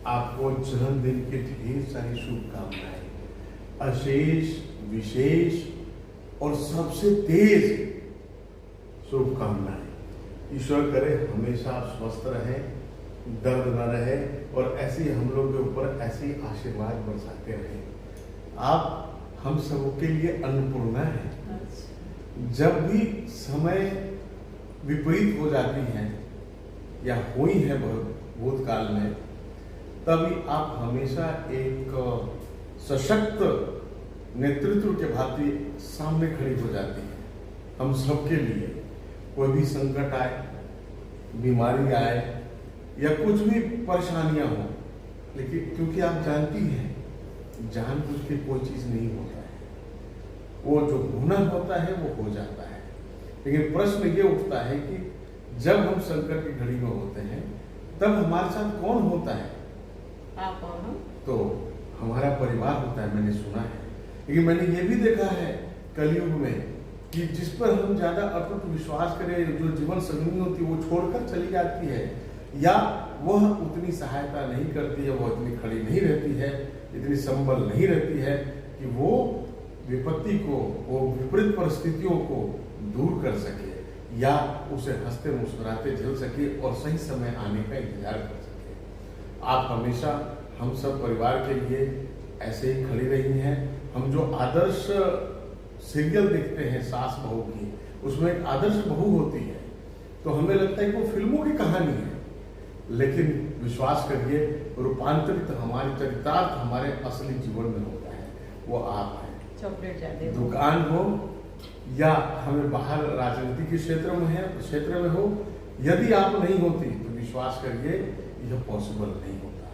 आपको जन्मदिन की ढेर सारी शुभकामनाएं, अशेष विशेष और सबसे तेज शुभकामनाएं। ईश्वर करे हमेशा स्वस्थ रहे, दर्द न रहे और ऐसी हम लोग के ऊपर ऐसी आशीर्वाद बरसाते रहे। आप हम सबके लिए अन्नपूर्णा है। जब भी समय विपरीत हो जाती हैं या हुई है भूतकाल में, तभी आप हमेशा एक सशक्त नेतृत्व के भांति सामने खड़ी हो जाती हैं। हम सबके लिए कोई भी संकट आए, बीमारी आए या कुछ भी परेशानियां हो, लेकिन क्योंकि आप जानती हैं जानबूझ के कोई चीज नहीं होता है, वो जो होना होता है वो हो जाता है। लेकिन प्रश्न ये उठता है कि जब हम संकट की घड़ी में होते हैं तब हमारे साथ कौन होता है? आप कौन हो? तो हमारा परिवार होता है, मैंने सुना है। लेकिन मैंने ये भी देखा है कलयुग में कि जिस पर हम ज्यादा अटूट विश्वास करें, जो जीवन संगिनी होती है वो छोड़कर चली जाती है या वह उतनी सहायता नहीं करती है, वह इतनी खड़ी नहीं रहती है, इतनी संबल नहीं रहती है कि वो विपत्ति को, वो विपरीत परिस्थितियों को दूर कर सके या उसे हंसते मुस्कुराते झेल सके और सही समय आने का इंतजार कर सके। आप हमेशा हम सब परिवार के लिए ऐसे ही खड़ी रही हैं। हम जो आदर्श सीरियल देखते हैं सास बहू की, उसमें एक आदर्श बहू होती है, तो हमें लगता है कि वो फिल्मों की कहानी है, लेकिन विश्वास करिए रूपांतरित हमारे चरितार्थ हमारे असली जीवन में होता है। वो आप हैं, चॉकलेट दुकान हो या हमें बाहर राजनीति के क्षेत्र में हो, यदि आप नहीं होती तो विश्वास करिए यह पॉसिबल नहीं होता।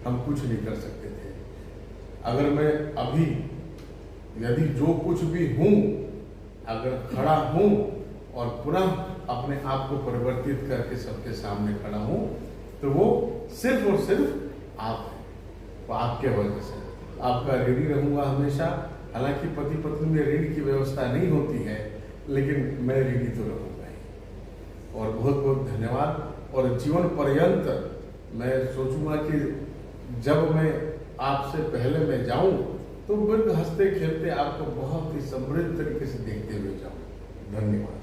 हम कुछ नहीं कर सकते थे। अगर मैं अभी यदि जो कुछ भी हूं, अगर खड़ा हूं और पुनः अपने आप को परिवर्तित करके सबके सामने खड़ा हूं, तो वो सिर्फ और सिर्फ आप हैं। वो आपके वजह से। आपका ऋणी रहूंगा हमेशा। हालांकि पति पत्नी में ऋण की व्यवस्था नहीं होती है, लेकिन मैं ऋणी तो रहूंगा ही। और बहुत बहुत धन्यवाद। और जीवन पर्यंत मैं सोचूंगा कि जब मैं आपसे पहले मैं जाऊं तो बिल्कुल हंसते खेलते आपको बहुत ही समृद्ध तरीके से देखते हुए जाऊं। धन्यवाद।